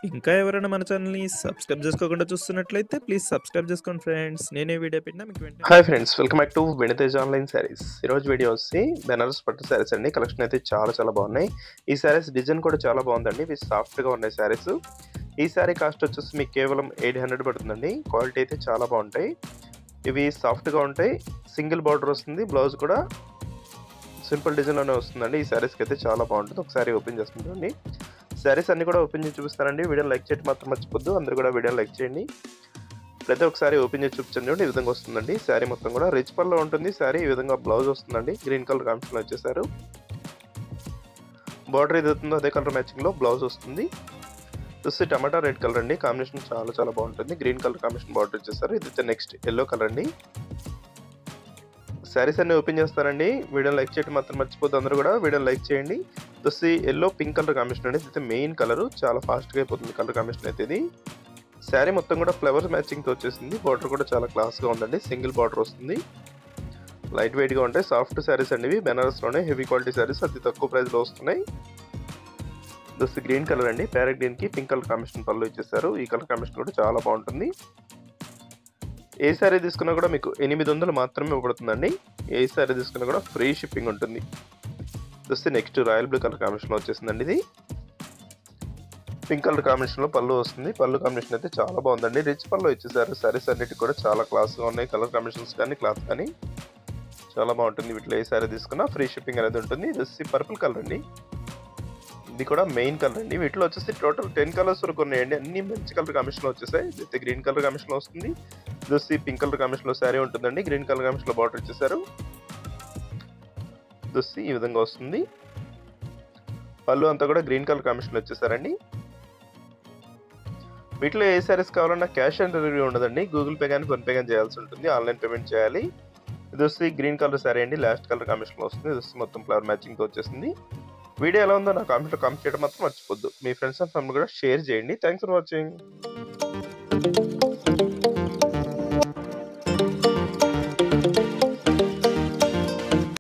ఇంకా ఎవరైనా మన ఛానల్‌ని సబ్స్క్రైబ్ చేసుకోకుండా చూస్తున్నట్లయితే ప్లీజ్ సబ్స్క్రైబ్ చేసుకోండి ఫ్రెండ్స్. నేనే వీడియో పెట్టినా మీకు వెంటనే hi friends, welcome back to Vinitej online sarees. ఈరోజు వీడియో వచ్చి బెనారస్ పట్టు శారీస్ అండి. కలెక్షన్ అయితే చాలా బాగున్నాయి. ఈ శారీస్ డిజైన్ కూడా చాలా బాగుందండి. ఇవి సాఫ్ట్గా ఉన్నాయి శారీస్. ఈ శారీ కాస్ట్ వచ్చేసి మీకు కేవలం 800 పడుతుందండి. క్వాలిటీ అయితే చాలా బాగుంటాయి. ఇవి సాఫ్ట్గా ఉంటాయి. సింగిల్ బార్డర్ వస్తుంది. బ్లౌజ్ కూడా సింపుల్ డిజైన్లోనే వస్తుందండి. ఈ శారీస్కి అయితే చాలా బాగుంటుంది. ఒకసారి ఓపెన్ చేస్తుందండి. శారీస్ అన్ని కూడా ఓపెన్ చేసి చూపిస్తానండి. వీడియోని లైక్ చేయడం మాత్రం మర్చిపోద్దు. అందరూ కూడా వీడియోని లైక్ చేయండి. ప్రతి ఒక్కసారి ఓపెన్ చేసి చూపించండి. చూడండి, ఈ విధంగా వస్తుందండి. శారీ మొత్తం కూడా రిచ్ పల్లో ఉంటుంది. శారీ ఈ విధంగా బ్లౌజ్ వస్తుందండి. గ్రీన్ కలర్ కాంబినేషన్లో వచ్చేసారు. బార్డర్ ఏది అవుతుందో అదే కలర్ మ్యాచింగ్లో బ్లౌజ్ వస్తుంది. చూస్తే టమాటా రెడ్ కలర్ అండి. కాంబినేషన్ చాలా బాగుంటుంది. గ్రీన్ కలర్ కాంబినేషన్ బార్డర్ వచ్చేసారు. ఇది నెక్స్ట్ ఎల్లో కలర్ అండి. శారీస్ అన్ని ఓపెన్ చేస్తారండి. వీడియోని లైక్ చేయడం మాత్రం మర్చిపోద్దు. అందరూ కూడా వీడియోని లైక్ చేయండి. చూస్తే ఎల్లో పింక్ కలర్ కాంబినేషన్ అండి. ఇది మెయిన్ కలర్. చాలా ఫాస్ట్గా అయిపోతుంది కలర్ కాంబినేషన్ అయితే ఇది. శారీ మొత్తం కూడా ఫ్లవర్స్ మ్యాచింగ్తో వచ్చేసింది. బార్డర్ కూడా చాలా క్లాస్గా ఉందండి. సింగిల్ బార్డర్ వస్తుంది. లైట్ వెయిట్గా ఉంటాయి. సాఫ్ట్ శారీస్ అండి. ఇవి బెనారస్లోనే హెవీ క్వాలిటీ శారీస్. అతి తక్కువ ప్రైస్లో వస్తున్నాయి. జస్ట్ గ్రీన్ కలర్ అండి. ప్యారెట్ గ్రీన్కి పింక్ కలర్ కాంబినేషన్ పళ్ళు ఇచ్చేసారు. ఈ కలర్ కాంబినేషన్ కూడా చాలా బాగుంటుంది. ఏ శారీ తీసుకున్నా కూడా మీకు 800 మాత్రమే పడుతుందండి. ఏ శారీ తీసుకున్నా కూడా ఫ్రీ షిప్పింగ్ ఉంటుంది. Just next royal blue colour కాంబినేషన్లో వచ్చేసిందండి. ఇది పింక్ కలర్ కాంబినేషన్లో పళ్ళు వస్తుంది. పళ్ళు కాంబినేషన్ అయితే చాలా బాగుందండి. రిచ్ పళ్ళు ఇచ్చేసారు. శారీస్ అన్నిటికి కూడా చాలా క్లాస్గా ఉన్నాయి. కలర్ కాంబినేషన్స్ కానీ క్లాత్ కానీ చాలా బాగుంటుంది. వీటిలో ఏ శారీ తీసుకున్నా ఫ్రీ షిప్పింగ్ అనేది ఉంటుంది. ఇది పర్పుల్ కలర్ అండి. ఇది కూడా మెయిన్ కలర్ అండి. వీటిలో వచ్చేసి టోటల్ 10 కలర్స్ వరకు ఉన్నాయండి. అన్ని మంచి కలర్ కాంబినేషన్లో వచ్చేసాయి. ఇదైతే గ్రీన్ కలర్ కాంబినేషన్లో వస్తుంది. ఇది వచ్చి పింక్ కలర్ కాంబినేషన్లో శారీ ఉంటుందండి. గ్రీన్ కలర్ కాంబినేషన్లో బార్డర్ ఇచ్చేసారు. ఇది వచ్చి ఈ విధంగా వస్తుంది. పళ్ళు అంతా కూడా గ్రీన్ కలర్ కాంబినేషన్లో వచ్చేసారండి. వీటిలో ఏ శారీస్ కావాలన్నా క్యాష్ ఆన్ డెలివరీ ఉండదండి. గూగుల్ పే కానీ ఫోన్పే కానీ చేయాల్సి ఉంటుంది. ఆన్లైన్ పేమెంట్ చేయాలి. ఇది వచ్చి గ్రీన్ కలర్ శారీ అండి. లాస్ట్ కలర్ కాంబినేషన్లో వస్తుంది. ఇది వచ్చి మొత్తం ఫ్లవర్ మ్యాచింగ్తో వచ్చేసింది. వీడియో ఎలా ఉందో నా కామెంట్లో కామెంట్ చేయడం మాత్రం మర్చిపోద్దు. మీ ఫ్రెండ్స్ అండ్ ఫ్యామిలీ కూడా షేర్ చేయండి. Thanks for watching.